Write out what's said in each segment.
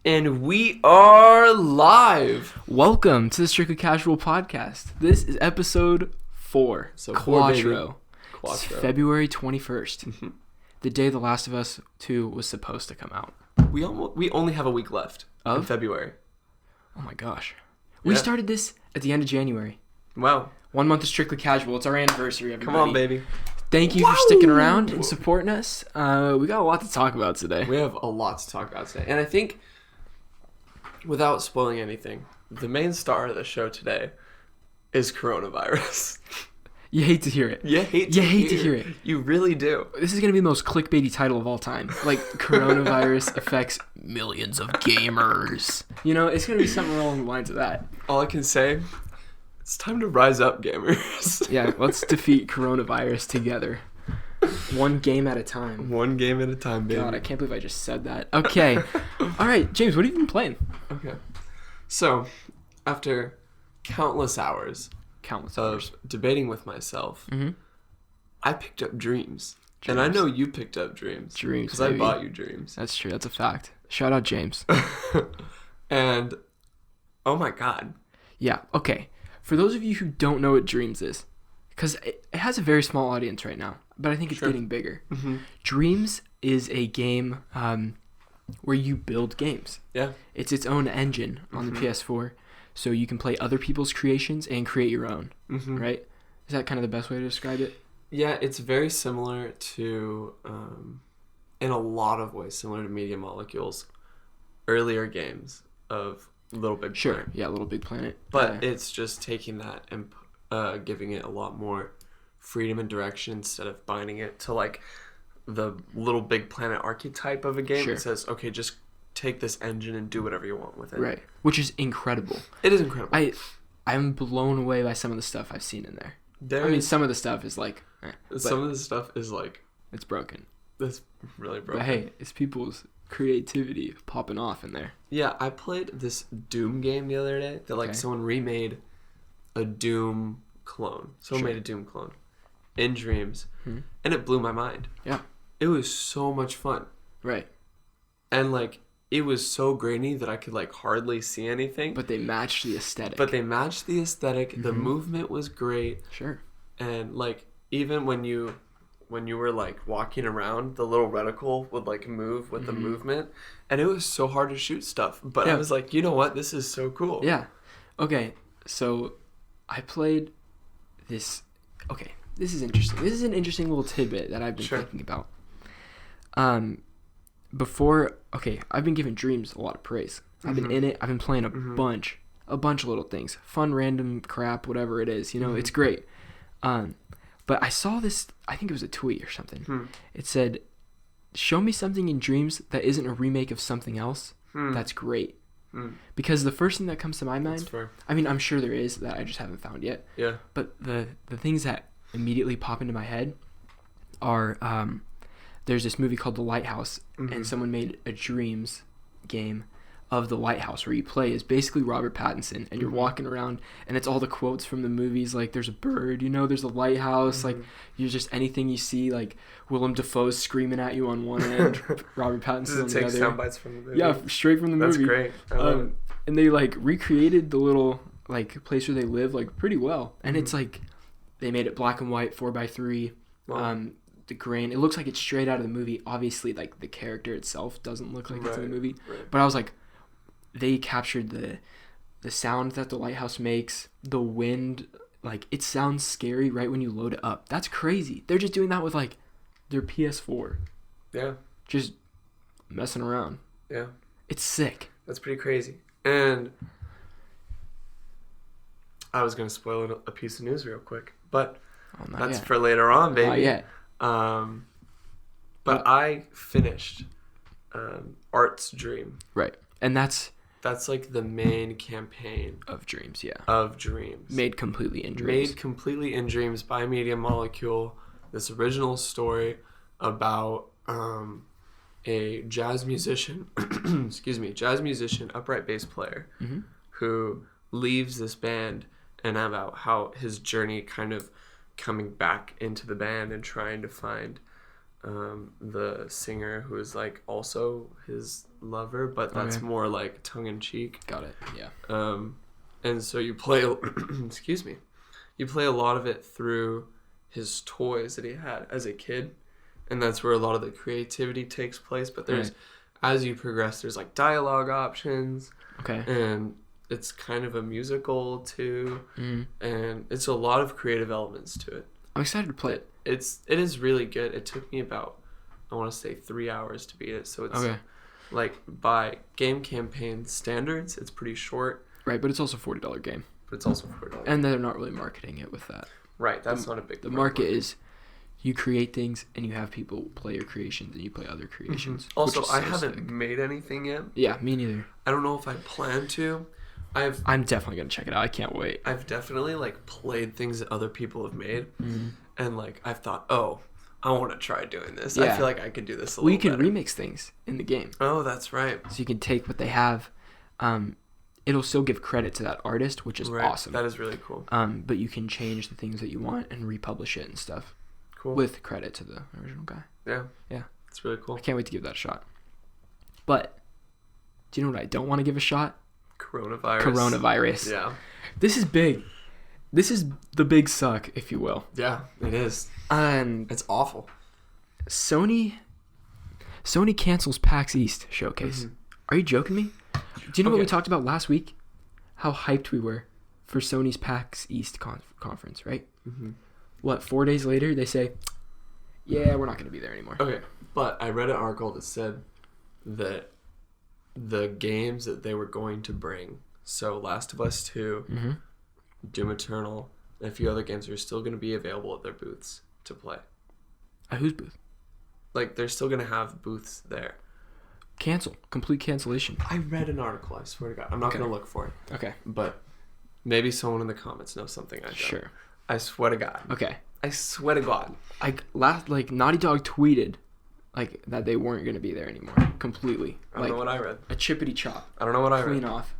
And we are live. Welcome to the Strictly Casual Podcast. This is episode 4. So Quattro. Quattro. It's February 21st. The day The Last of Us 2 was supposed to come out. We only have a week left in February. Oh my gosh. We started this at the end of January. Wow. 1 month of Strictly Casual. It's our anniversary, everybody. Come on, baby. Thank you for sticking around and supporting us. We got a lot to talk about today. We have a lot to talk about today. And I think, without spoiling anything, the main star of the show today is coronavirus. You hate to hear it. You hate to hear it. You really do. This is going to be the most clickbaity title of all time. Like, coronavirus affects millions of gamers. You know, it's going to be something along the lines of that. All I can say, it's time to rise up, gamers. Yeah, let's defeat coronavirus together. One game at a time. One game at a time, baby. God, I can't believe I just said that. Okay. All right, James, what have you been playing? Okay. So, after countless hours of debating with myself, I picked up Dreams. And I know you picked up Dreams. Dreams, because I bought you Dreams. That's true. That's a fact. Shout out, James. And, oh my God. Yeah, okay. For those of you who don't know what Dreams is, because it has a very small audience right now, but I think it's getting bigger. Dreams is a game where you build games. Yeah. It's its own engine on the PS4, so you can play other people's creations and create your own, right? Is that kind of the best way to describe it? Yeah, it's very similar to, in a lot of ways, similar to Media Molecule's earlier games of Little Big Planet. Yeah, Little Big Planet. But it's just taking that and giving it a lot more freedom and direction instead of binding it to like the Little Big Planet archetype of a game. It says, okay, just take this engine and do whatever you want with it. Right. Which is incredible. It is incredible. I'm blown away by some of the stuff I've seen in there. Some of the stuff is like... some of the stuff is like... It's broken. It's really broken. But hey, it's people's creativity popping off in there. Yeah, I played this Doom game the other day that someone remade a Doom clone. Someone made a Doom clone in Dreams, and it blew my mind. Yeah. It was so much fun. Right. And it was so grainy that I could hardly see anything. But they matched the aesthetic. The movement was great. Sure. And even when you were walking around, the little reticle would move with the movement, and it was so hard to shoot stuff. But I was like, you know what? This is so cool. Yeah. Okay. So I played this. Okay. This is interesting. This is an interesting little tidbit that I've been thinking about. I've been giving Dreams a lot of praise. I've been in it. I've been playing a bunch of little things, fun, random crap, whatever it is. You know, it's great. But I saw this. I think it was a tweet or something. It said, "Show me something in Dreams that isn't a remake of something else. That's great." Because the first thing that comes to my mind, I mean, I'm sure there is that I just haven't found yet. Yeah. But the things that immediately pop into my head are there's this movie called The Lighthouse, and someone made a Dreams game of The Lighthouse where you play as basically Robert Pattinson, and you're walking around, and it's all the quotes from the movies, there's a bird, there's a lighthouse, you're just anything you see, Willem Dafoe's screaming at you on one end, Robert Pattinson on the other. Does it take sound bites from the movie? Yeah, straight from the movie. That's great. I love it. And they recreated the little place where they live pretty well, and it's they made it black and white 4x3. Wow. The grain, it looks like it's straight out of the movie. Obviously, the character itself doesn't look like it's in the movie. Right. But I was like, they captured the sound that the lighthouse makes, the wind, it sounds scary right when you load it up. That's crazy. They're just doing that with their PS4. Yeah. Just messing around. Yeah. It's sick. That's pretty crazy. And I was going to spoil a piece of news real quick, but that's for later on, baby. Not yet. But I finished Art's Dream. Right. And that's the main campaign of Dreams, yeah. Of Dreams. Made completely in Dreams. Made completely in Dreams by Media Molecule. This original story about a jazz musician, upright bass player, who leaves this band, and about how his journey kind of coming back into the band and trying to find the singer who is also his lover, but that's more like tongue in cheek. Got it. Yeah. And so you play, excuse me, you play a lot of it through his toys that he had as a kid, and that's where a lot of the creativity takes place. But there's, as you progress, there's like dialogue options. Okay. And it's kind of a musical too, and it's a lot of creative elements to it. I'm excited to play it. It is really good. It took me about, I want to say 3 hours to beat it. So it's like by game campaign standards, it's pretty short. Right, but it's also a $40 game. But it's also $40. And they're not really marketing it with that. Right, that's not a big. The market is, you create things and you have people play your creations and you play other creations. Also, I haven't made anything yet. Yeah, me neither. I don't know if I plan to. I'm definitely gonna check it out. I can't wait. I've definitely like played things that other people have made, and like I've thought, oh, I want to try doing this. Yeah. I feel like I could do this a little better. Well, you can remix things in the game. Oh, that's right. So you can take what they have. It'll still give credit to that artist, which is awesome. That is really cool. But you can change the things that you want and republish it and stuff. Cool. With credit to the original guy. Yeah. Yeah. It's really cool. I can't wait to give that a shot. But do you know what I don't want to give a shot? Coronavirus. Yeah. This is big. This is the big suck, if you will. Yeah, it is. It's awful. Sony cancels PAX East showcase. Are you joking me? Do you know what we talked about last week? How hyped we were for Sony's PAX East conference, right? What, 4 days later, they say, yeah, we're not going to be there anymore. Okay, but I read an article that said that the games that they were going to bring, so Last of Us 2, Doom Eternal, and a few other games are still going to be available at their booths to play. At whose booth? Like, they're still going to have booths there. Complete cancellation. I read an article, I swear to God. I'm not going to look for it. Okay. But maybe someone in the comments knows something I don't. Sure. I swear to God. Okay. I swear to God. Naughty Dog tweeted that they weren't going to be there anymore. Completely. I don't know what I read. A chippity chop. I don't know what I read. Clean off.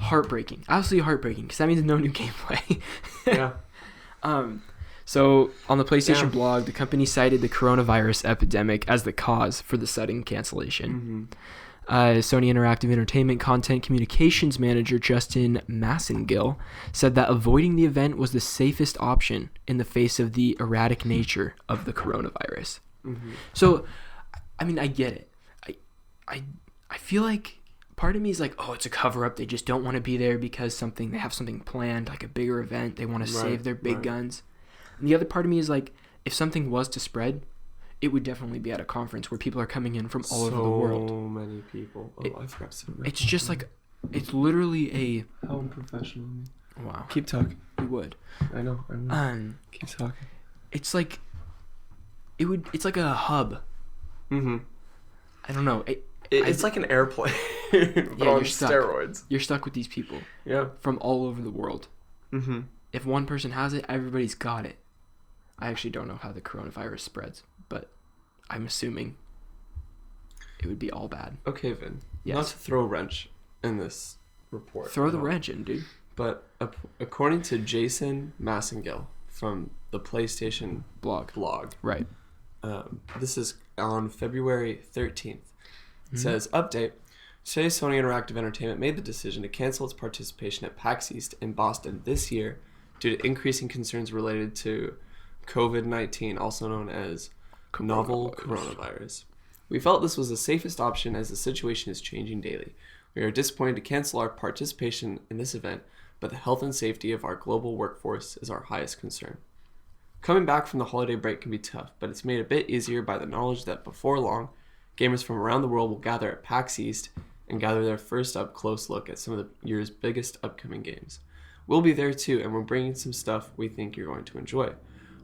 Heartbreaking. Absolutely heartbreaking, because that means no new gameplay. Yeah. So on the PlayStation blog, the company cited the coronavirus epidemic as the cause for the sudden cancellation. Sony Interactive Entertainment Content Communications Manager Justin Massengill said that avoiding the event was the safest option in the face of the erratic nature of the coronavirus. So, I mean, I get it. I feel like part of me is like, oh, it's a cover-up. They just don't want to be there because they have something planned, like a bigger event. They want to save their big guns. And the other part of me is like, if something was to spread, it would definitely be at a conference where people are coming in from all over the world. So many people. I forgot to say that. It's just like, it's literally a... How unprofessional. Wow. Keep talking. You would. I know. Keep talking. It's like... It's like a hub. I don't know. It's like an airplane, but on steroids. You're stuck with these people. Yeah. From all over the world. If one person has it, everybody's got it. I actually don't know how the coronavirus spreads, but I'm assuming it would be all bad. Okay, Vin. Yes. Not to throw a wrench in this report. Throw the wrench in, dude. But according to Jason Massengill from the PlayStation blog. Right. This is on February 13th. It says, update. Today, Sony Interactive Entertainment made the decision to cancel its participation at PAX East in Boston this year due to increasing concerns related to COVID-19, also known as novel coronavirus. We felt this was the safest option as the situation is changing daily. We are disappointed to cancel our participation in this event, but the health and safety of our global workforce is our highest concern. Coming back from the holiday break can be tough, but it's made a bit easier by the knowledge that before long, gamers from around the world will gather at PAX East and gather their first up-close look at some of the year's biggest upcoming games. We'll be there too, and we're bringing some stuff we think you're going to enjoy.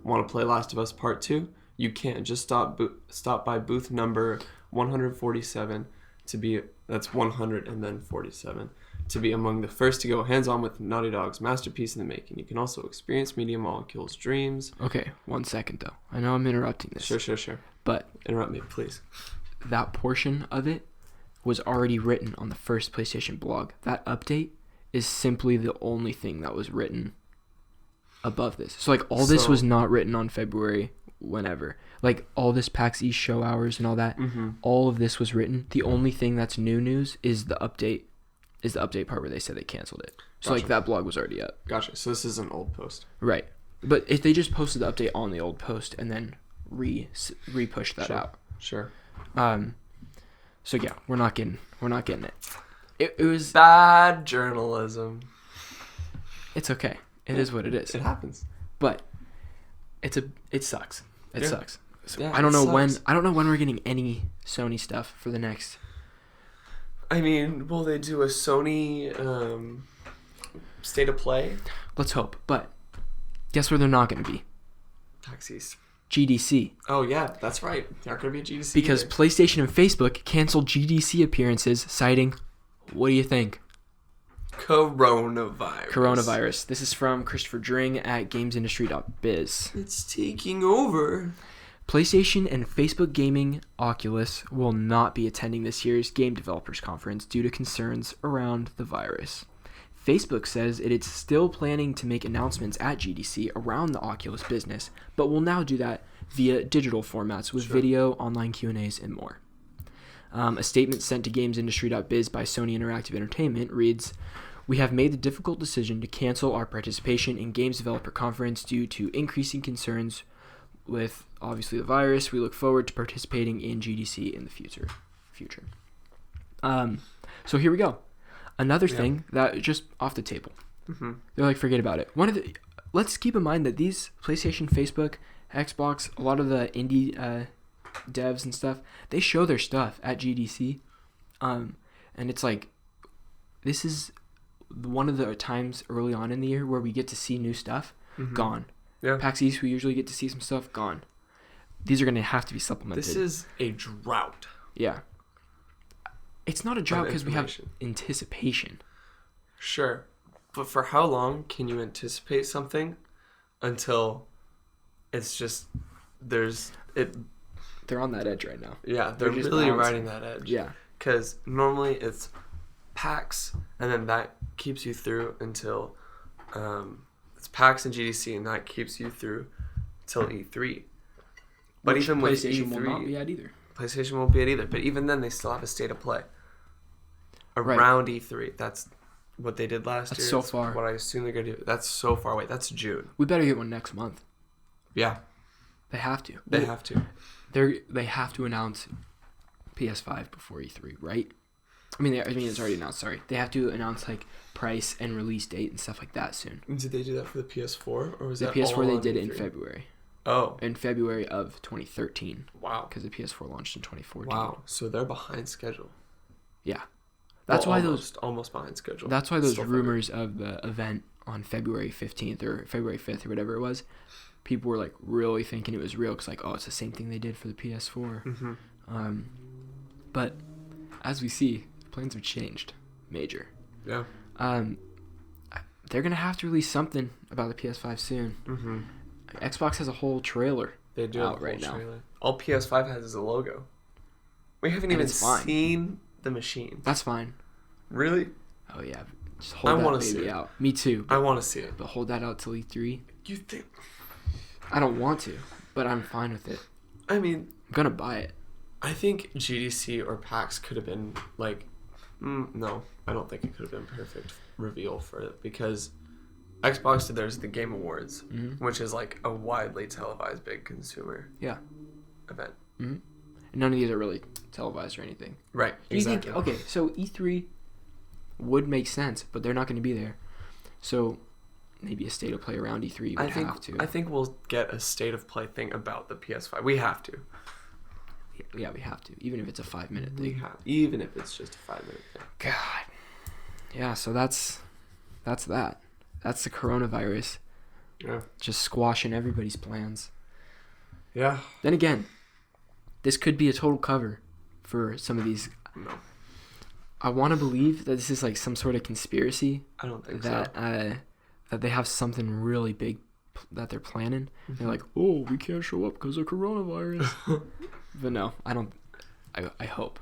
Want to play Last of Us Part 2? You can. Just stop by booth number 147 to be, that's 100 and then 47, to be among the first to go hands-on with Naughty Dog's masterpiece in the making. You can also experience Media Molecule's dreams. Okay, 1 second though. I know I'm interrupting this. Sure. But interrupt me, please. That portion of it was already written on the first PlayStation blog. That update is simply the only thing that was written above this. So like this was not written on February whenever. Like all this PAX East show hours and all that, all of this was written. The only thing that's new news is the update part where they said they canceled it. So Gotcha. like that blog was already up. Gotcha. So this is an old post. Right. But if they just posted the update on the old post and then re-pushed that out. Sure. So yeah, we're not getting it. It was bad journalism. It's okay. It is what it is. It happens. But it sucks. It sucks. So Yeah, I don't know when we're getting any Sony stuff for the next. I mean, will they do a Sony State of Play? Let's hope. But guess where they're not going to be? PAX East. GDC. Oh yeah, that's right. They're not going to be at GDC because either. PlayStation and Facebook canceled GDC appearances, citing, what do you think? Coronavirus. This is from Christopher Dring at gamesindustry.biz. It's taking over. PlayStation and Facebook Gaming Oculus will not be attending this year's Game Developers Conference due to concerns around the virus. Facebook says it is still planning to make announcements at GDC around the Oculus business, but will now do that via digital formats with video, online Q&As, and more. A statement sent to gamesindustry.biz by Sony Interactive Entertainment reads, "We have made the difficult decision to cancel our participation in Games Developer Conference due to increasing concerns with, obviously, the virus. We look forward to participating in GDC in the future." So here we go. Another thing that just off the table. They're like, forget about it. Let's keep in mind that these PlayStation, Facebook, Xbox, a lot of the indie devs and stuff, they show their stuff at GDC, and it's like, this is one of the times early on in the year where we get to see new stuff. Gone. Yeah. PAX East, we usually get to see some stuff. Gone. These are going to have to be supplemented. This is a drought. Yeah. It's not a drought because we have anticipation. Sure. But for how long can you anticipate something until it's just, They're on that edge right now. Yeah, they're really riding that edge. Yeah. Because normally it's PAX, and then that keeps you through until it's PAX and GDC, and that keeps you through till E3. But even with PlayStation E3, will not be at either. PlayStation won't be at either. But even then, they still have a State of Play around E3. That's what they did last year. So It's far. what I assume they're gonna do. That's so far away. That's June. We better get one next month. Yeah, They have to. they have to. They have to announce PS5 before E3, right? I mean, it's already announced. Sorry, they have to announce like price and release date and stuff like that soon. Did they do that for the PS4, or was The that PS4 all they on did it E3? in February. Oh, In February of 2013. wow. Because the PS4 launched in 2014. Wow. So they're behind schedule. Yeah. That's why almost behind schedule. That's why those Still rumors of the event on February 15th or February 5th or whatever it was, people were like really thinking it was real because like, oh, it's the same thing they did for the PS4. But as we see, plans have changed major. Yeah. They're gonna have to release something about the PS5 soon. Xbox has a whole trailer. They do out have a right whole now. trailer. All PS5 has is a logo. We haven't even seen the machine. That's fine. Really? Oh yeah, just hold that baby out. Me too. I want to see it. But hold that out till E3. You think? I don't want to, but I'm fine with it. I mean, I'm gonna buy it. I think GDC or PAX could have been like, no, I don't think it could have been perfect reveal for it because Xbox did theirs at the Game Awards, which is like a widely televised big consumer event. And none of these are really televised or anything. Right. Do you think? Okay, so E3 would make sense, but they're not going to be there. So maybe a state of play around E3 would have to. I think we'll get a state of play thing about the PS5. We have to. Yeah, we have to, even if it's a 5-minute thing. Even if it's just a 5-minute thing. God. Yeah, so that's that. That's the coronavirus. Yeah. Just squashing everybody's plans. Yeah. Then again, this could be a total cover for some of these. No. I want to believe that this is like some sort of conspiracy. I don't think that so. That they have something really big that they're planning. They're like, oh, we can't show up because of coronavirus. But no, I don't. I hope.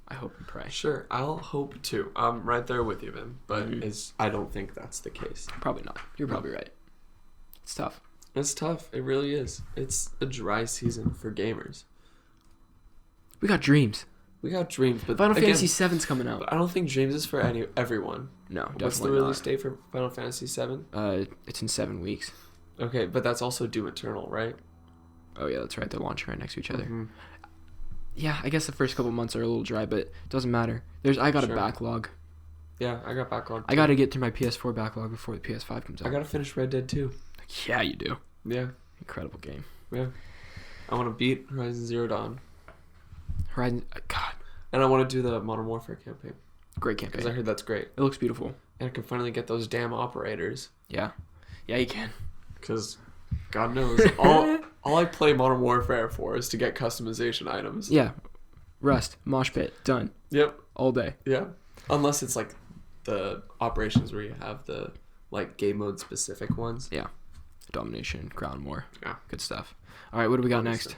I hope and pray. Sure, I'll hope too. I'm right there with you, Ben. But I don't think that's the case. Probably not. You're probably right. It's tough. It's tough. It really is. It's a dry season for gamers. We got Dreams. But Final Fantasy VII's coming out. I don't think Dreams is for everyone. No, definitely What's the release date for Final Fantasy VII? It's in 7 weeks. Okay, but that's also Doom Eternal, right? Oh yeah, that's right. They're launching right next to each other. Mm-hmm. Yeah, I guess the first couple months are a little dry, but it doesn't matter. I got a backlog. Yeah, I got backlog. I got to get through my PS4 backlog before the PS5 comes out. I got to finish Red Dead 2. Yeah, you do. Yeah. Incredible game. Yeah. I want to beat Horizon Zero Dawn. God. And I want to do the Modern Warfare campaign. Great campaign. Because I heard that's great. It looks beautiful. And I can finally get those damn operators. Yeah. Yeah, you can. Because, God knows, all I play Modern Warfare for is to get customization items. Yeah. Rust. Mosh pit. Done. Yep. All day. Yeah. Unless it's like the operations where you have the like game mode specific ones. Yeah. Domination, ground war. Yeah. Good stuff. All right, what do we got next?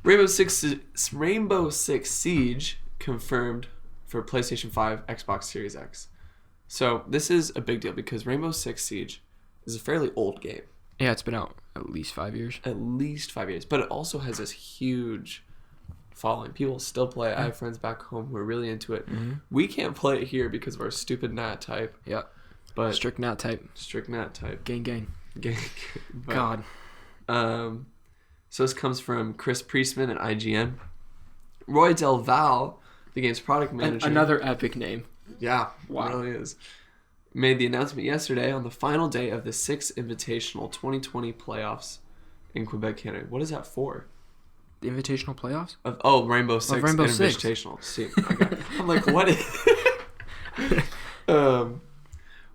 Rainbow Six Siege confirmed for PlayStation 5, Xbox Series X. So this is a big deal because Rainbow Six Siege is a fairly old game. Yeah, it's been out at least 5 years. At least 5 years. But it also has this huge following. People still play it. I have friends back home who are really into it. Mm-hmm. We can't play it here because of our stupid NAT type. Yeah. But strict NAT type. Gang. But, God. So this comes from Chris Priestman at IGN. Roy Del Val, the game's product manager. Another epic name. Yeah, wow. It really is. Made the announcement yesterday on the final day of the 6th Invitational 2020 playoffs in Quebec, Canada. What is that for? The Invitational playoffs? Rainbow Six. Rainbow Six. Invitational. See, okay. I'm like, what is...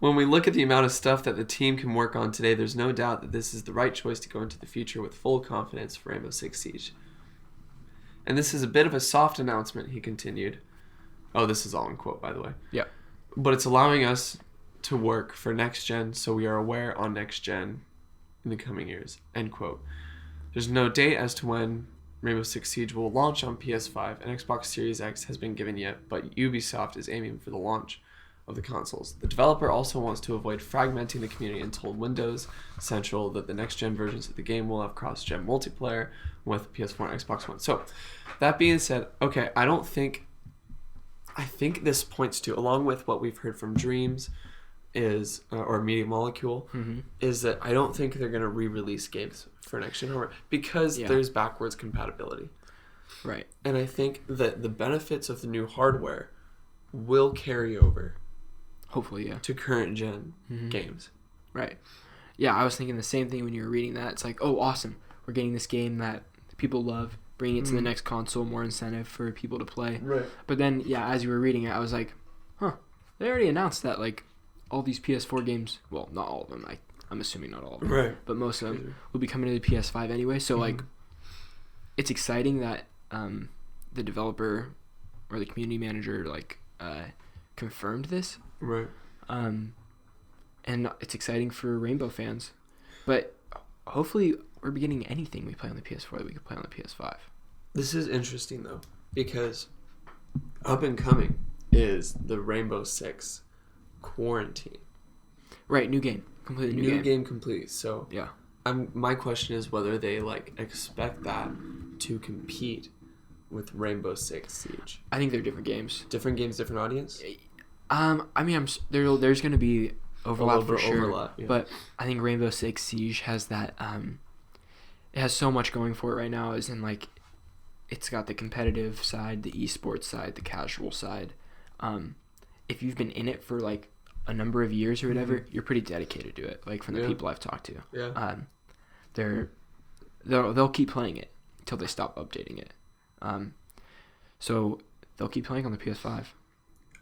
When we look at the amount of stuff that the team can work on today, there's no doubt that this is the right choice to go into the future with full confidence for Rainbow Six Siege. And this is a bit of a soft announcement, he continued. Oh, this is all in quote, by the way. Yeah. But it's allowing us to work for next gen, so we are aware on next gen in the coming years. End quote. There's no date as to when Rainbow Six Siege will launch on PS5 and Xbox Series X has been given yet, but Ubisoft is aiming for the launch of the consoles. The developer also wants to avoid fragmenting the community and told Windows Central that the next-gen versions of the game will have cross-gen multiplayer with PS4 and Xbox One. So, that being said, okay, I think this points to, along with what we've heard from Dreams, is or Media Molecule, is that I don't think they're going to re-release games for next-gen hardware because there's backwards compatibility. Right. And I think that the benefits of the new hardware will carry over. Hopefully, yeah. To current gen games. Right. Yeah, I was thinking the same thing when you were reading that. It's like, oh, awesome. We're getting this game that people love, bringing it to the next console, more incentive for people to play. Right. But then, yeah, as you were reading it, I was like, huh, they already announced that, like, all these PS4 games, well, not all of them, I'm assuming not all of them, right, but most of them will be coming to the PS5 anyway. So, like, it's exciting that the developer or the community manager, like, confirmed this. Right. And it's exciting for Rainbow fans. But hopefully we're getting anything we play on the PS4 that we could play on the PS5. This is interesting, though, because up and coming is the Rainbow Six Quarantine. Right, new game. Completely new game. New game complete. So yeah. My question is whether they, like, expect that to compete with Rainbow Six Siege. I think they're different games. Different games, different audience? I mean, there's going to be overlap for sure. Yeah. But I think Rainbow Six Siege has that. It has so much going for it right now. As in, like, it's got the competitive side, the esports side, the casual side. If you've been in it for like a number of years or whatever, you're pretty dedicated to it. Like from the people I've talked to. Yeah. They'll keep playing it until they stop updating it. So they'll keep playing on the PS5.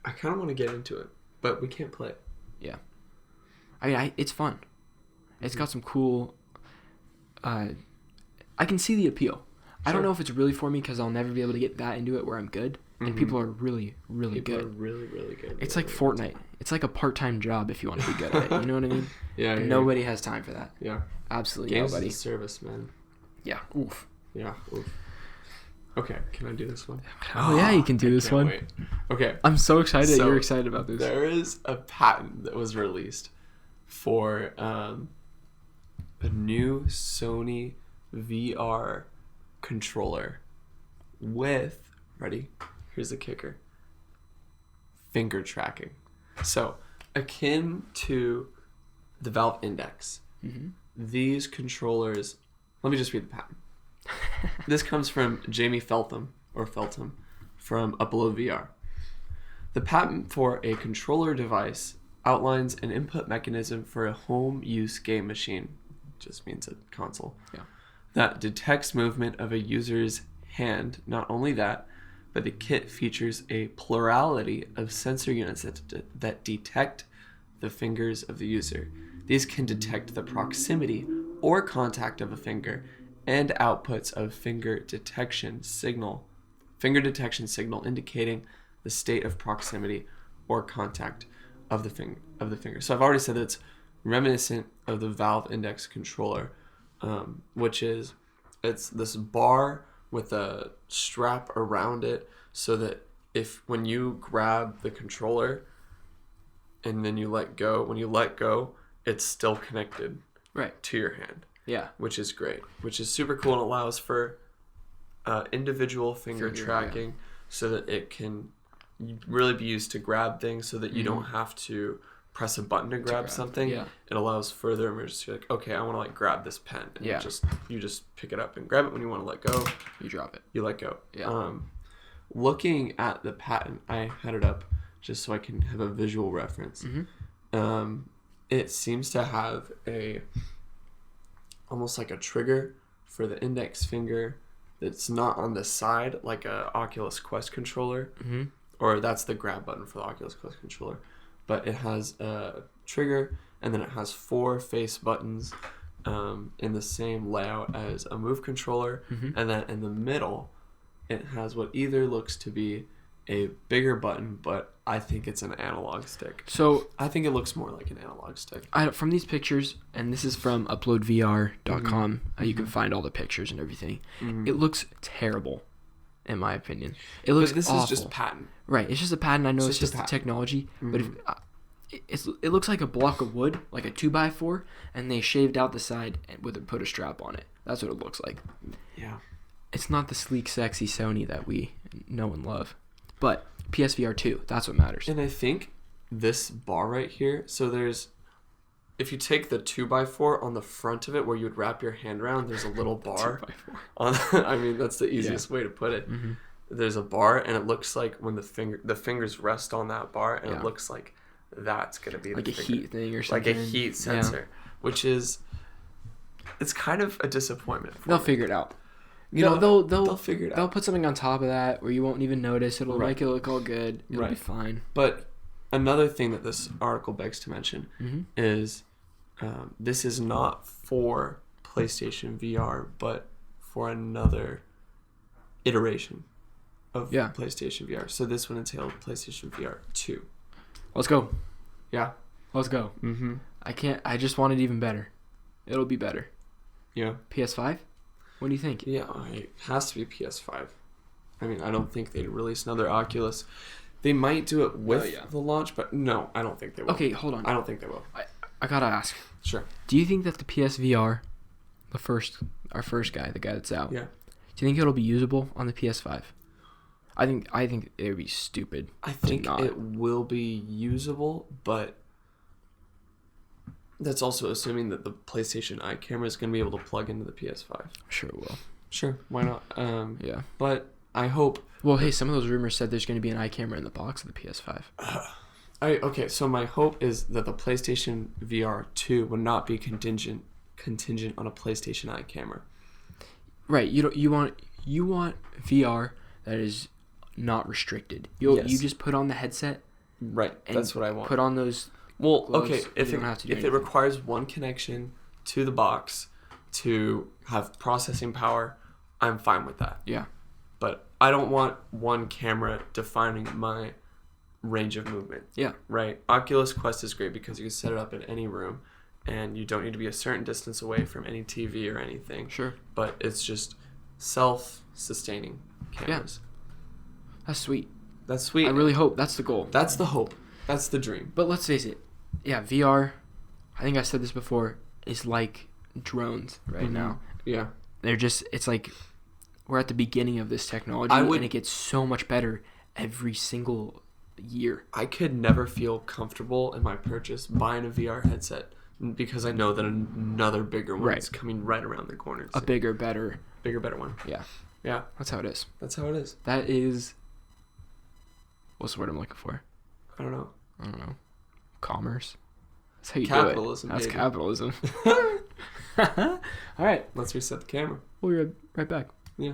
I kind of want to get into it, but we can't play it. Yeah. I mean, it's fun. It's got some cool... I can see the appeal. Sure. I don't know if it's really for me because I'll never be able to get that into it where I'm good. And people are really, really good. People are really, really good. It's like Fortnite. It's like a part-time job if you want to be good at it. You know what I mean? Yeah. And nobody has time for that. Yeah. Absolutely Games nobody. Games is a service, man. Yeah. Oof. Yeah. Oof. Okay, can I do this one? Oh, yeah, you can do this one. Wait. Okay. I'm so excited that you're excited about this. There is a patent that was released for a new Sony VR controller with, ready? Here's the kicker. Finger tracking. So, akin to the Valve Index, these controllers, let me just read the patent. This comes from Jamie Feltham from Upload VR. The patent for a controller device outlines an input mechanism for a home use game machine, just means a console, that detects movement of a user's hand. Not only that, but the kit features a plurality of sensor units that detect the fingers of the user. These can detect the proximity or contact of a finger and outputs of finger detection signal indicating the state of proximity or contact of the finger. So I've already said that it's reminiscent of the Valve Index controller, which is, it's this bar with a strap around it so that when you grab the controller and then you let go, when you let go, it's still connected to your hand. Yeah. Which is great, which is super cool and allows for individual finger tracking so that it can really be used to grab things so that you don't have to press a button to grab something. Yeah. It allows further emergency, like, okay, I want to like grab this pen. And you just pick it up and grab it. When you want to let go, you drop it. You let go. Yeah. Looking at the patent, I had it up just so I can have a visual reference. It seems to have almost like a trigger for the index finger that's not on the side like a Oculus Quest controller, or that's the grab button for the Oculus Quest controller, but it has a trigger and then it has 4 face buttons in the same layout as a Move controller, and then in the middle it has what either looks to be a bigger button, but I think it's an analog stick. So I think it looks more like an analog stick. From these pictures, and this is from uploadvr.com, you can find all the pictures and everything. It looks terrible, in my opinion. It looks But this awful. is just patent. Right, it's just a patent. I know it's just just the technology, but it looks like a block of wood, like a 2x4, and they shaved out the side and put a strap on it. That's what it looks like. Yeah. It's not the sleek, sexy Sony that we know and love. But PSVR 2, that's what matters. And I think this bar right here, so if you take the 2x4 on the front of it where you would wrap your hand around, there's a little bar. 2x4. I mean, that's the easiest way to put it. There's a bar, and it looks like when the fingers rest on that bar, and it looks like that's going to be like a heat thing or something. Like a heat sensor, which is, it's kind of a disappointment. They'll figure it out. They'll figure it out. They'll put something on top of that where you won't even notice. It'll make it look all good. It'll be fine. But another thing that this article begs to mention is this is not for PlayStation VR, but for another iteration of PlayStation VR. So this one entailed PlayStation VR 2. Let's go. Yeah. Let's go. I just want it even better. It'll be better. Yeah. PS5? What do you think? Yeah, it has to be PS5. I mean, I don't think they'd release another Oculus. They might do it with the launch, but no, I don't think they will. Okay, hold on. I don't think they will. I gotta ask. Sure. Do you think that the PSVR, our first guy, the guy that's out, do you think it'll be usable on the PS5? I think it would be stupid. I think it will be usable, but that's also assuming that the PlayStation Eye camera is going to be able to plug into the PS5. Sure it will. Sure, why not? Yeah. But I hope... Well, hey, some of those rumors said there's going to be an eye camera in the box of the PS5. Okay, so my hope is that the PlayStation VR 2 would not be contingent on a PlayStation Eye camera. Right. You want VR that is not restricted. You just put on the headset. Right. That's what I want. Put on those... Well, okay, if it requires one connection to the box to have processing power, I'm fine with that. Yeah. But I don't want one camera defining my range of movement. Yeah. Right? Oculus Quest is great because you can set it up in any room and you don't need to be a certain distance away from any TV or anything. Sure. But it's just self-sustaining cameras. Yeah. That's sweet. That's sweet. I really hope that's the goal. That's the hope. That's the dream. But let's face it. Yeah, VR, I think I said this before, is like drones right now. Yeah. It's like we're at the beginning of this technology, and it gets so much better every single year. I could never feel comfortable in my purchase buying a VR headset because I know that another bigger one is coming right around the corner. A bigger, better one. Yeah. Yeah. That's how it is. That is... What's the word I'm looking for? I don't know. Commerce. That's how you capitalism, do it. That's baby. Capitalism. All right. Let's reset the camera. We'll be right back. Yeah.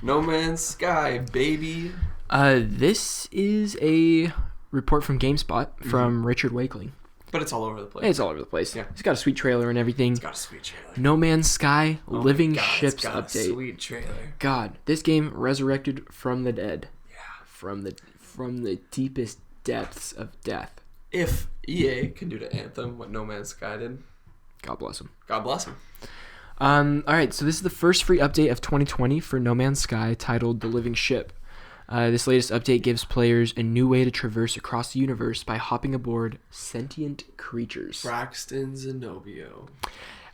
No Man's Sky, baby. This is a report from GameSpot from Richard Wakeling. But it's all over the place. It's all over the place. Yeah. It's got a sweet trailer and everything. It's got a sweet trailer. No Man's Sky Living Ships it's got update. A sweet trailer. God, this game resurrected from the dead. Yeah. From the deepest depths of death. If EA can do to Anthem what No Man's Sky did, God bless him. God bless him. All right, so this is the first free update of 2020 for No Man's Sky, titled The Living Ship. This latest update gives players a new way to traverse across the universe by hopping aboard sentient creatures. Braxton Zenobio.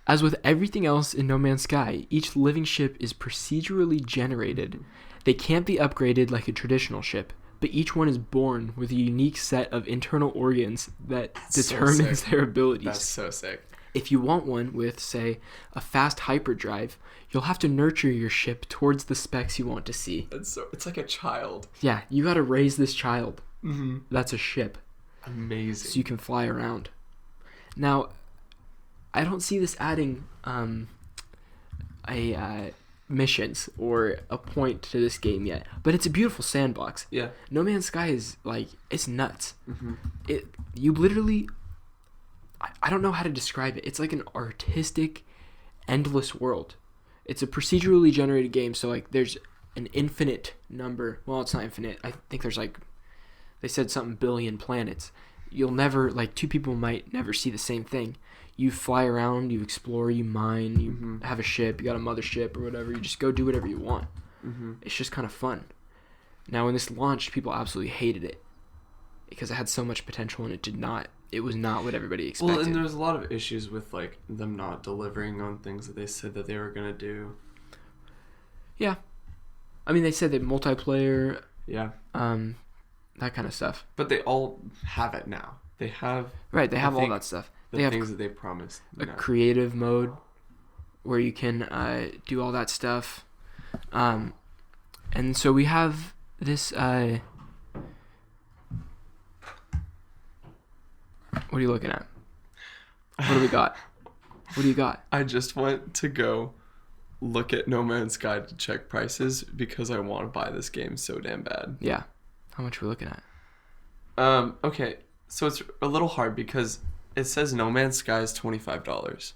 As with everything else in No Man's Sky, each living ship is procedurally generated. They can't be upgraded like a traditional ship, but each one is born with a unique set of internal organs that determines their abilities. That's so sick. If you want one with, say, a fast hyperdrive, you'll have to nurture your ship towards the specs you want to see. It's like a child. Yeah, you gotta raise this child. Mm-hmm. That's a ship. Amazing. So you can fly around. Now, I don't see this adding missions or a point to this game yet, but it's a beautiful sandbox. Yeah. No Man's Sky is it's nuts. Mm-hmm. You literally, I don't know how to describe it. It's like an artistic, endless world. It's a procedurally generated game, so there's an infinite number. Well, it's not infinite. I think there's they said something billion planets. You'll never, two people might never see the same thing. You fly around, you explore, you mine, you have a ship, you got a mothership or whatever. You just go do whatever you want. Mm-hmm. It's just kind of fun. Now, when this launched, people absolutely hated it because it had so much potential and it was not what everybody expected. Well, and there's a lot of issues with them not delivering on things that they said that they were going to do. Yeah. I mean, they said that multiplayer, yeah, that kind of stuff. But they all have it now. They have... Right, they have all that stuff. They have things that they promised. A creative mode where you can do all that stuff. And so we have this... what are you looking at? What do we got? What do you got? I just went to go look at No Man's Sky to check prices because I want to buy this game so damn bad. Yeah. How much are we looking at? Okay, so it's a little hard because it says No Man's Sky is $25.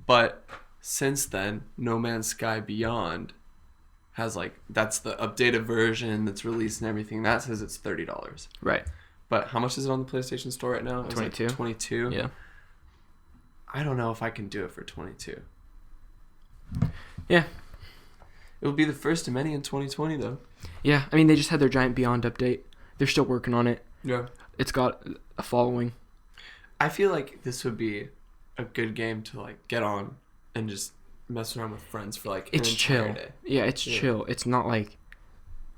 But since then, No Man's Sky Beyond has that's the updated version that's released and everything. That says it's $30. Right. But how much is it on the PlayStation Store right now? 22. 22. Yeah. I don't know if I can do it for 22. Yeah. It will be the first of many in 2020 though. Yeah, I mean they just had their Giant Beyond update. They're still working on it. Yeah. It's got a following. I feel like this would be a good game to get on and just mess around with friends for an entire day. Yeah, it's chill. It's not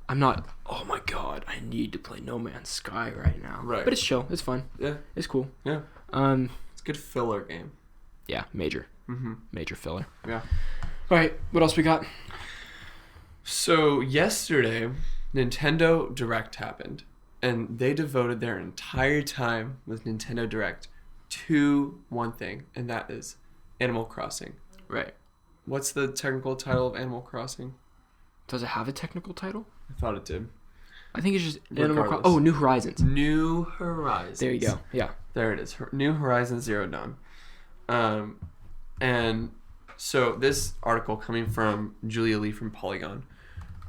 I'm not, oh my god, I need to play No Man's Sky right now. Right. But it's chill. It's fun. Yeah. It's cool. Yeah. It's a good filler game. Yeah, major. Mm-hmm. Major filler. Yeah. All right, what else we got? So yesterday, Nintendo Direct happened, and they devoted their entire time with Nintendo Direct to one thing, and that is Animal Crossing. Right. What's the technical title of Animal Crossing? Does it have a technical title? I thought it did. I think it's just Animal Crossing. Oh, New Horizons. New Horizons. There you go. Yeah. There it is. New Horizons Zero Dawn. And so this article coming from Julia Lee from Polygon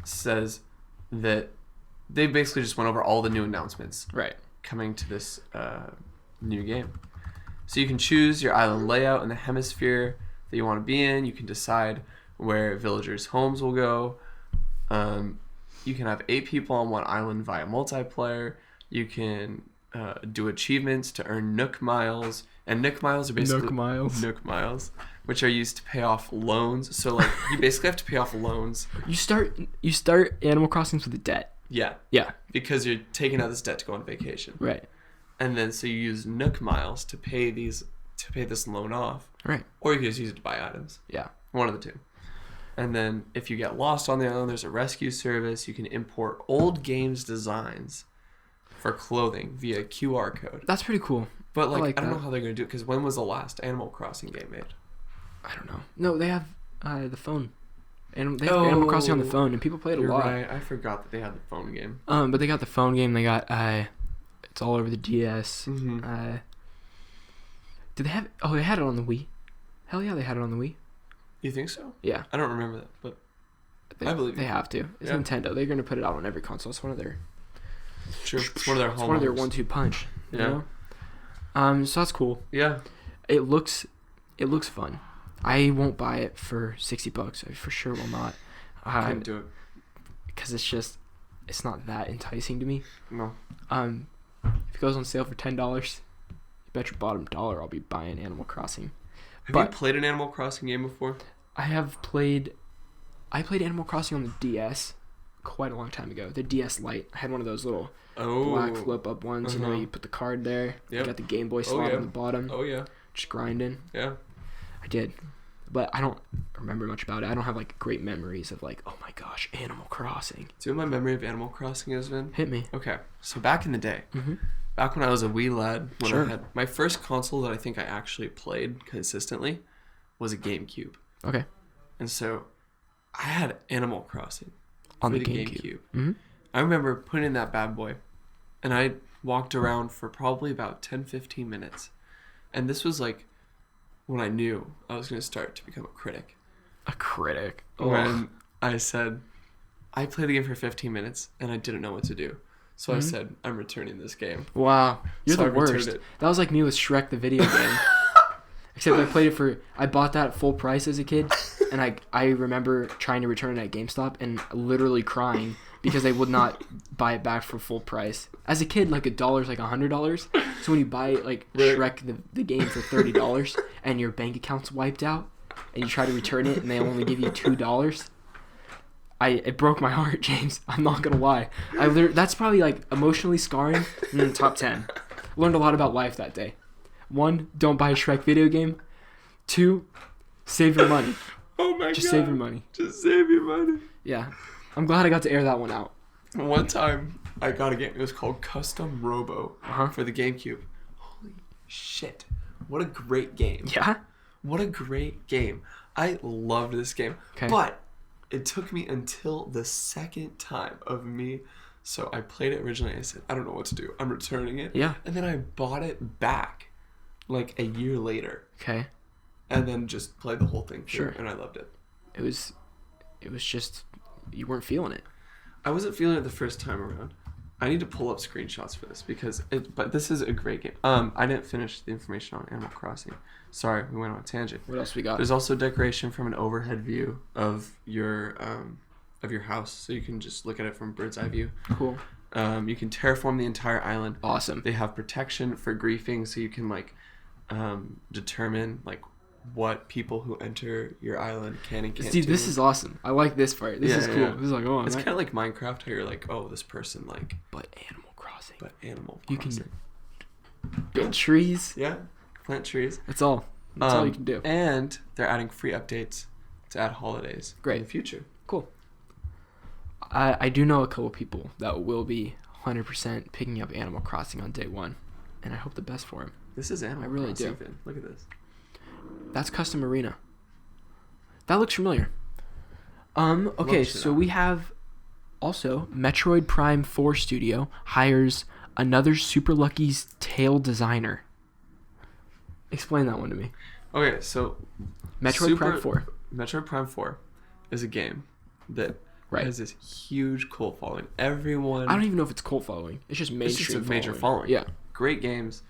says that they basically just went over all the new announcements coming to this new game. So you can choose your island layout and the hemisphere that you want to be in. You can decide where villagers' homes will go. You can have 8 people on one island via multiplayer. You can do achievements to earn Nook miles. And Nook Miles are basically Nook Miles, which are used to pay off loans. So like you basically have to pay off loans. You start Animal Crossing with a debt. Yeah. Yeah. Because you're taking out this debt to go on vacation. Right. And then so you use Nook Miles to pay this loan off. Right. Or you can just use it to buy items. Yeah. One of the two. And then if you get lost on the island, there's a rescue service. You can import old games designs for clothing via QR code. That's pretty cool. But I don't know how they're going to do it, because when was the last Animal Crossing game made? I don't know. No, they have the phone. And they have Animal Crossing on the phone, and people play it a lot. Right. I forgot that they had the phone game. But they got the phone game. They got it's all over the DS. Mm-hmm. Did they have? Oh, they had it on the Wii. Hell yeah, they had it on the Wii. You think so? Yeah. I don't remember that, but I believe they have to. It's Nintendo. They're gonna put it out on every console. It's one of their. True. It's one of their hallmarks. It's one of their 1-2 punch. You know? So that's cool. Yeah. It looks fun. I won't buy it for $60. I for sure will not. I couldn't do it. Because it's not that enticing to me. No. If it goes on sale for $10, you bet your bottom dollar I'll be buying Animal Crossing. Have you played an Animal Crossing game before? I played Animal Crossing on the DS quite a long time ago. The DS Lite. I had one of those little black flip up ones. You know, you put the card there. You got the Game Boy slot on the bottom. Oh yeah. Just grinding. Yeah. I did. But I don't remember much about it. I don't have great memories of oh my gosh, Animal Crossing. Do you know what my memory of Animal Crossing has been? Hit me. Okay. So back in the day, back when I was a wee lad, when I had my first console that I think I actually played consistently was a GameCube. Okay. And so I had Animal Crossing on the GameCube. Mm-hmm. I remember putting in that bad boy, and I walked around for probably about 10-15 minutes. And this was when I knew I was going to start to become a critic. A critic? When I said, I played the game for 15 minutes, and I didn't know what to do. So I said, I'm returning this game. Wow. You're the worst. That was like me with Shrek the video game. Except I bought that at full price as a kid, and I remember trying to return it at GameStop and literally crying because they would not buy it back for full price. As a kid, $1 is $100. So when you buy Shrek the game for $30 and your bank account's wiped out and you try to return it and they only give you $2, it broke my heart, James. I'm not gonna lie. That's probably emotionally scarring in the top 10. Learned a lot about life that day. 1, don't buy a Shrek video game. 2, save your money. Oh my god. Just save your money. Just save your money. Yeah. I'm glad I got to air that one out. One time, I got a game. It was called Custom Robo for the GameCube. Holy shit. What a great game. Yeah? What a great game. I loved this game. Okay. But it took me until the second time of me. So I played it originally. I said, I don't know what to do. I'm returning it. Yeah. And then I bought it back a year later. Okay. And then just played the whole thing through. Sure. And I loved it. It was just, you weren't feeling it. I wasn't feeling it the first time around. I need to pull up screenshots for this but this is a great game. I didn't finish the information on Animal Crossing. Sorry, we went on a tangent. What else we got? There's also decoration from an overhead view of your house, so you can just look at it from bird's eye view. Cool. You can terraform the entire island. Awesome. They have protection for griefing, so you can determine what people who enter your island can and can't do. This is awesome. I like this part. This is cool. Yeah. This is it's kind of like Minecraft, how you're this person But Animal Crossing. You can build trees. Yeah, plant trees. That's all. That's all you can do. And they're adding free updates to add holidays in the future. Cool. I do know a couple people that will be 100% picking up Animal Crossing on day one, and I hope the best for them. This is Animal Crossing. I really do. Look at this. That's Custom Arena. That looks familiar. Okay, so we have also Metroid Prime 4 Studio hires another Super Lucky's Tale designer. Explain that one to me. Okay, so Metroid Prime 4. Metroid Prime 4 is a game that has this huge cult following. Everyone. I don't even know if it's cult following. It's just mainstream. It's just a major following. Yeah. Great games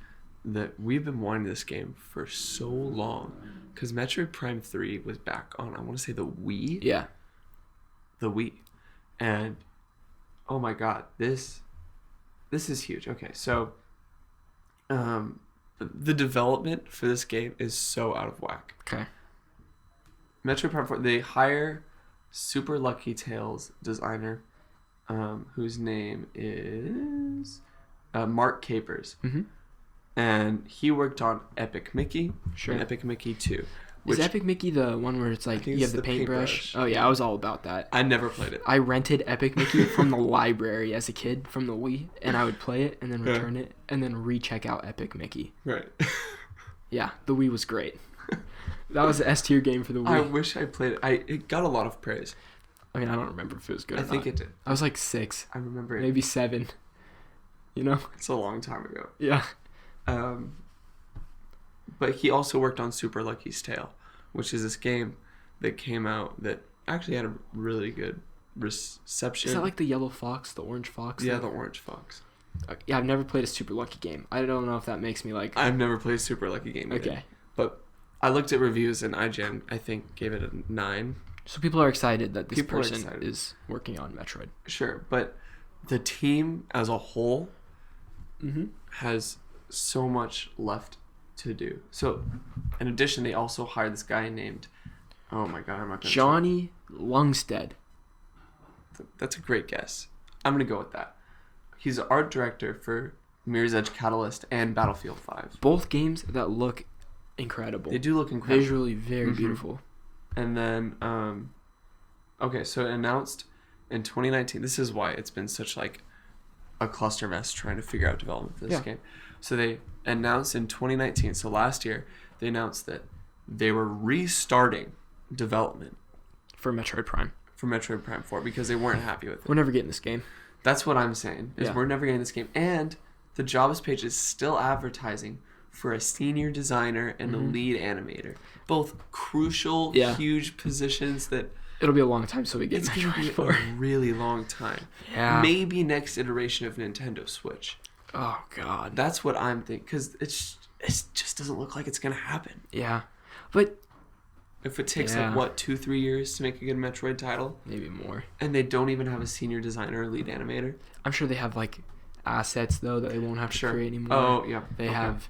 that we've been wanting this game for so long. Because Metroid Prime 3 was back on, I want to say, the Wii. Yeah. The Wii. And, oh my god, this is huge. Okay, so, the development for this game is so out of whack. Okay. Metroid Prime 4, they hire Super Lucky Tales designer, whose name is Mark Capers. Mm-hmm. And he worked on Epic Mickey and Epic Mickey 2. Is Epic Mickey the one where it's like you have the paintbrush? Oh yeah, I was all about that. I never played it. I rented Epic Mickey from the library as a kid from the Wii, and I would play it and then return it and then recheck out Epic Mickey. Right. Yeah, the Wii was great. That was the S tier game for the Wii. I wish I played it. It got a lot of praise. I mean, I don't remember if it was good. I think it did. I was like 6. I remember it. Maybe 7. You know? It's a long time ago. Yeah. But he also worked on Super Lucky's Tale, which is this game that came out that actually had a really good reception. Is that like the yellow fox, the orange fox? Yeah, the orange fox. Yeah, I've never played a Super Lucky game. I don't know if that makes me like... I've never played a Super Lucky game either. Okay. But I looked at reviews and IGN, I think, gave it a 9. So people are excited that this person is working on Metroid. Sure, but the team as a whole Mm-hmm. has so much left to do. So, in addition, they also hired this guy named, oh my god, I'm not going to... Johnny Lungstead. That's a great guess. I'm going to go with that. He's the art director for Mirror's Edge Catalyst and Battlefield 5. Both games that look incredible. They do look incredible. Visually very beautiful. And then, okay, so it announced in 2019. This is why it's been such like a cluster mess trying to figure out development for this game. So they announced in 2019, so last year, they announced that they were restarting development For Metroid Prime. for Metroid Prime 4 because they weren't happy with it. We're never getting this game. That's what I'm saying, is we're never getting this game. And the jobs page is still advertising for a senior designer and a lead animator. Both crucial, huge positions that... It'll be a long time till we get It's Metroid going to be 4. a really long time. Yeah. Maybe next iteration of Nintendo Switch. Oh, God. That's what I'm thinking, because it just doesn't look like it's going to happen. Yeah. But... If it takes, 2-3 years to make a good Metroid title? Maybe more. And they don't even have a senior designer or lead animator? I'm sure they have, like, assets, though, that they won't have to create anymore. Oh, yeah. They have...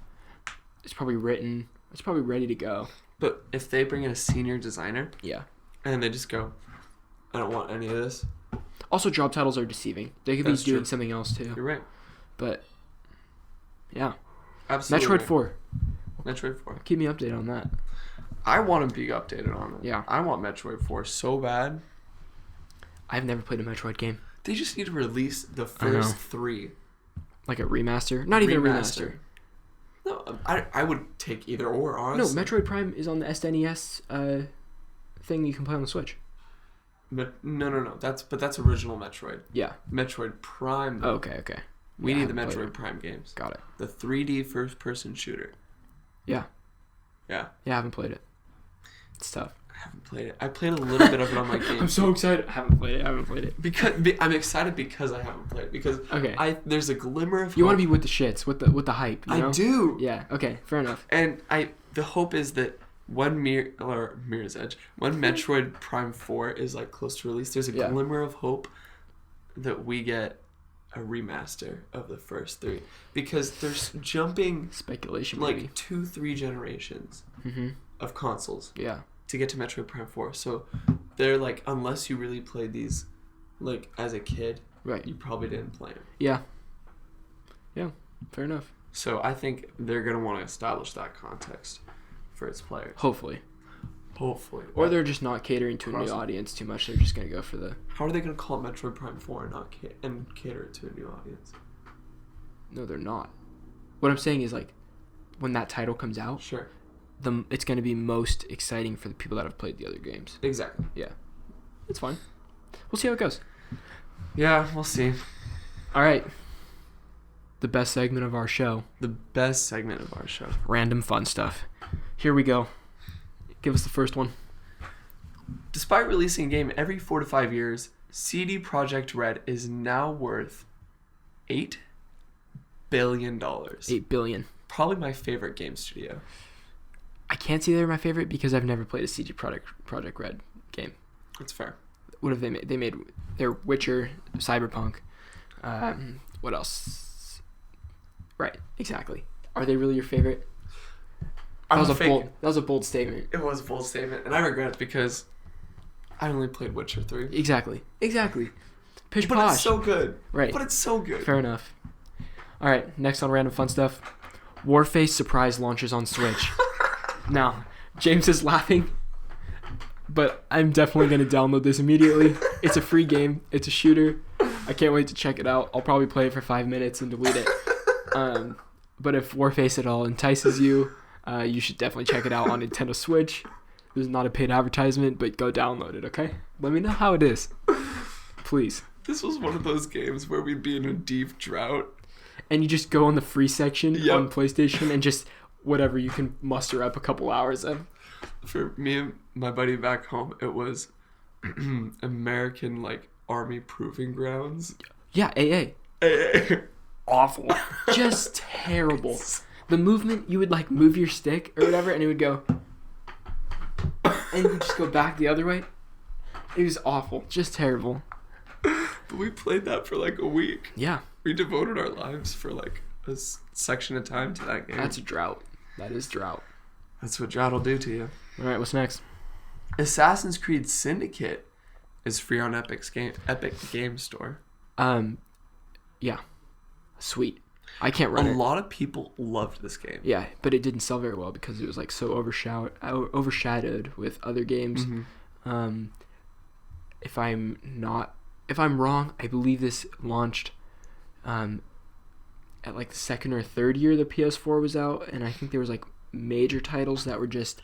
It's probably written. It's probably ready to go. But if they bring in a senior designer... Yeah. And they just go, I don't want any of this. Also, job titles are deceiving. They could be doing something else, too. You're right. But, yeah. Absolutely. Metroid 4. Metroid 4. Keep me updated on that. I want to be updated on it. Yeah. I want Metroid 4 so bad. I've never played a Metroid game. They just need to release the first 3. Like a remaster? Not even a remaster. No, I would take either or, honestly. No, Metroid Prime is on the SNES thing you can play on the Switch. No. That's original Metroid. Yeah. Metroid Prime. Oh, okay. We need the Metroid Prime games. Got it. The 3D first-person shooter. Yeah. Yeah. Yeah, I haven't played it. It's tough. I haven't played it. I played a little bit of it on my game. I'm so excited. I haven't played it. Because I'm excited because I haven't played it. Because there's a glimmer of hope. You want to be with the shits, with the hype. You know? I do. Yeah. Okay. Fair enough. And the hope is that when Mirror's Edge, when Metroid Prime 4 is like close to release, there's a glimmer of hope that we get a remaster of the first 3, because there's jumping speculation like maybe. 2-3 generations of consoles. Yeah. To get to Metroid Prime 4. So they're like, unless you really played these like as a kid, right, you probably didn't play them. Yeah. Yeah. Fair enough. So I think they're going to want to establish that context for its players. Hopefully. Or they're just not catering to a new audience too much. They're just going to go for the... How are they going to call it Metroid Prime 4 and not cater it to a new audience? No, they're not. What I'm saying is, like, when that title comes out... Sure. It's going to be most exciting for the people that have played the other games. Exactly. Yeah. It's fine. We'll see how it goes. Yeah, we'll see. All right. The best segment of our show. Random fun stuff. Here we go. Give us the first one. Despite releasing a game every 4 to 5 years, CD Projekt Red is now worth $8 billion. $8 billion. Probably my favorite game studio. I can't say they're my favorite because I've never played a CD Projekt Red game. That's fair. What have they made? They made their Witcher, Cyberpunk. What else? Right, exactly. Are they really your favorite? That was a bold statement. It was a bold statement, and I regret it because I only played Witcher 3. Exactly. Pish but posh. It's so good. Right. But it's so good. Fair enough. All right, next on Random Fun Stuff. Warface surprise launches on Switch. Now, James is laughing, but I'm definitely going to download this immediately. It's a free game. It's a shooter. I can't wait to check it out. I'll probably play it for 5 minutes and delete it. But if Warface at all entices you, you should definitely check it out on Nintendo Switch. This is not a paid advertisement, but go download it, okay? Let me know how it is. Please. This was one of those games where we'd be in a deep drought. And you just go on the free section on PlayStation and just whatever you can muster up a couple hours of. For me and my buddy back home, it was American, like, Army Proving Grounds. Yeah, AA. Awful. Just terrible. The movement, you would, like, move your stick or whatever, and it would go... and you just go back the other way. It was awful. Just terrible. But we played that for, like, a week. Yeah. We devoted our lives for, like, a section of time to that game. That's a drought. That is drought. That's what drought will do to you. All right, what's next? Assassin's Creed Syndicate is free on Epic Game Store. Yeah. Sweet. I can't run it. A lot of people loved this game. Yeah, but it didn't sell very well because it was like so overshadowed with other games. Mm-hmm. If I'm wrong, I believe this launched at like the second or third year the PS4 was out, and I think there was like major titles that were just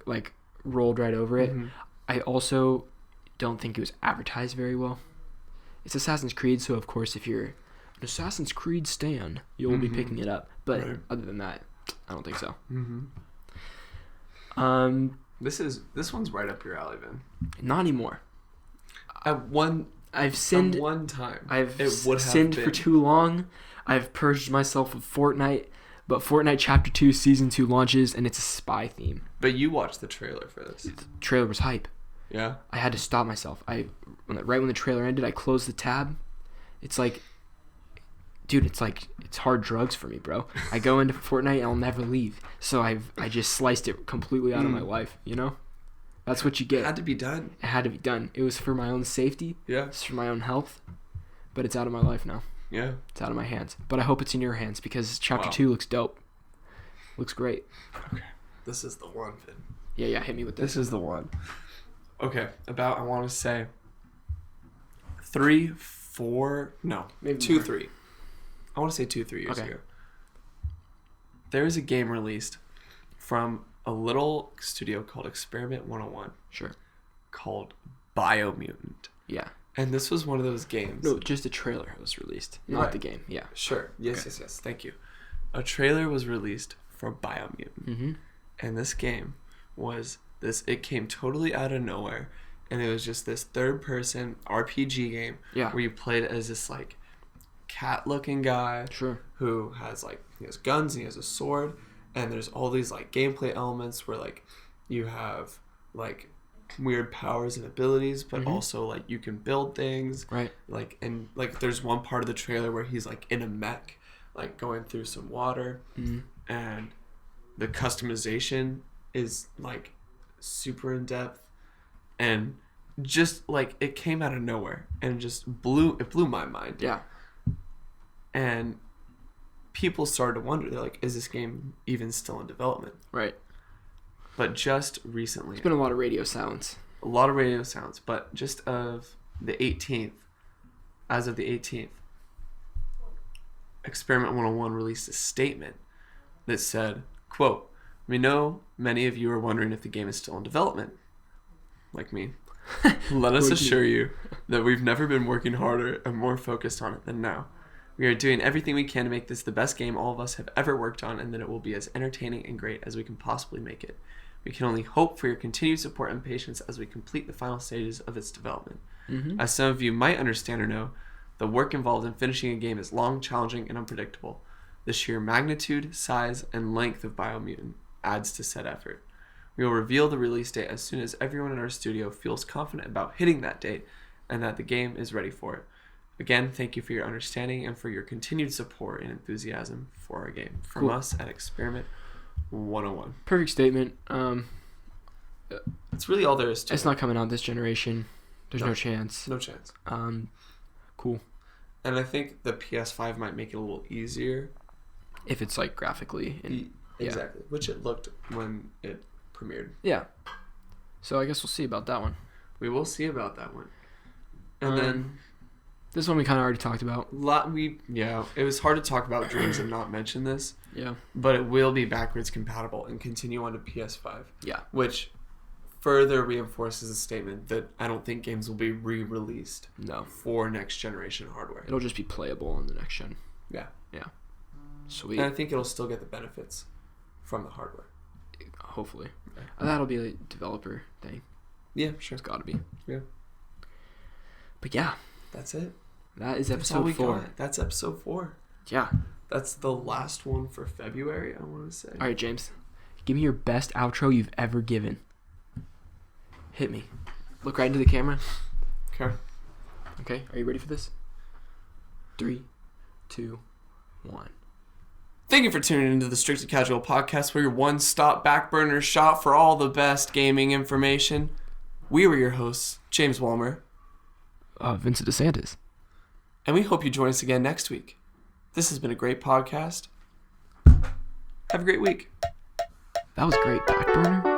like rolled right over it. Mm-hmm. I also don't think it was advertised very well. It's Assassin's Creed, so of course if you're an Assassin's Creed stan, you'll be picking it up. But other than that, I don't think so. Mm-hmm. This one's right up your alley, Vin. Not anymore. I've sinned one time. I've sinned for too long. I've purged myself of Fortnite, but Fortnite Chapter 2 Season 2 launches, and it's a spy theme. But you watched the trailer for this. The trailer was hype. Yeah? I had to stop myself. Right when the trailer ended, I closed the tab. It's like, dude, it's hard drugs for me, bro. I go into Fortnite and I'll never leave. So I just sliced it completely out of my life, you know? That's what you get. It had to be done. It had to be done. It was for my own safety. Yeah. It's for my own health. But it's out of my life now. Yeah. It's out of my hands. But I hope it's in your hands because Chapter 2 looks dope. Looks great. Okay. This is the one, Finn. Yeah, hit me with this. This is the one. Okay, I want to say 3, 4, no, maybe 2, 3. I want to say 2, 3 years ago. There is a game released from a little studio called Experiment 101. Sure. Called Biomutant. Yeah. And this was one of those games. No, just a trailer was released, not the game. Yeah. Sure. Yes. Thank you. A trailer was released for Biomutant. Mm-hmm. And this game was this. It came totally out of nowhere, and it was just this third-person RPG game. Yeah. Where you played as this like cat-looking guy. Sure. Who has he has guns and he has a sword, and there's all these like gameplay elements where like you have like weird powers and abilities, but also like you can build things. Right. Like and like there's one part of the trailer where he's like in a mech, like going through some water, and the customization is like super in depth, and just like it came out of nowhere and just blew my mind. Yeah. And people started to wonder, they're like, is this game even still in development? Right. But just recently, there's been a lot of radio silence. But just of the 18th, as of the 18th, Experiment 101 released a statement that said, quote, "We know many of you are wondering if the game is still in development. Like me. Let us assure you that we've never been working harder and more focused on it than now. We are doing everything we can to make this the best game all of us have ever worked on, and that it will be as entertaining and great as we can possibly make it. We can only hope for your continued support and patience as we complete the final stages of its development. As some of you might understand or know, the work involved in finishing a game is long, challenging, and unpredictable. The sheer magnitude, size, and length of Biomutant adds to said effort. We will reveal the release date as soon as everyone in our studio feels confident about hitting that date and that the game is ready for it. Again, thank you for your understanding and for your continued support and enthusiasm for our game. From Cool. us at Experiment 101. Perfect statement. It's really all there is to it. It's not coming out this generation. There's no chance. No chance. Cool. And I think the PS5 might make it a little easier. If it's like graphically. And, Exactly. Which it looked when it premiered. Yeah. So I guess we'll see about that one. We will see about that one. And then this one we kind of already talked about. It was hard to talk about Dreams and not mention this. Yeah. But it will be backwards compatible and continue on to PS5. Yeah. Which further reinforces the statement that I don't think games will be re-released. No. For next generation hardware. It'll just be playable on the next gen. Yeah. Yeah. Sweet. And I think it'll still get the benefits from the hardware. Hopefully. That'll be a developer thing. Yeah, sure. It's got to be. Yeah. But yeah. That's it. That is That's all episode we 4. got. That's episode 4. Yeah. That's the last one for February, I want to say. All right, James. Give me your best outro you've ever given. Hit me. Look right into the camera. Okay. Okay. Are you ready for this? 3, 2, 1. Thank you for tuning into the Strictly Casual Podcast, where your one-stop backburner shop for all the best gaming information. We were your hosts, James Walmer. Vincent DeSantis. And we hope you join us again next week. This has been a great podcast. Have a great week. That was great. Backburner?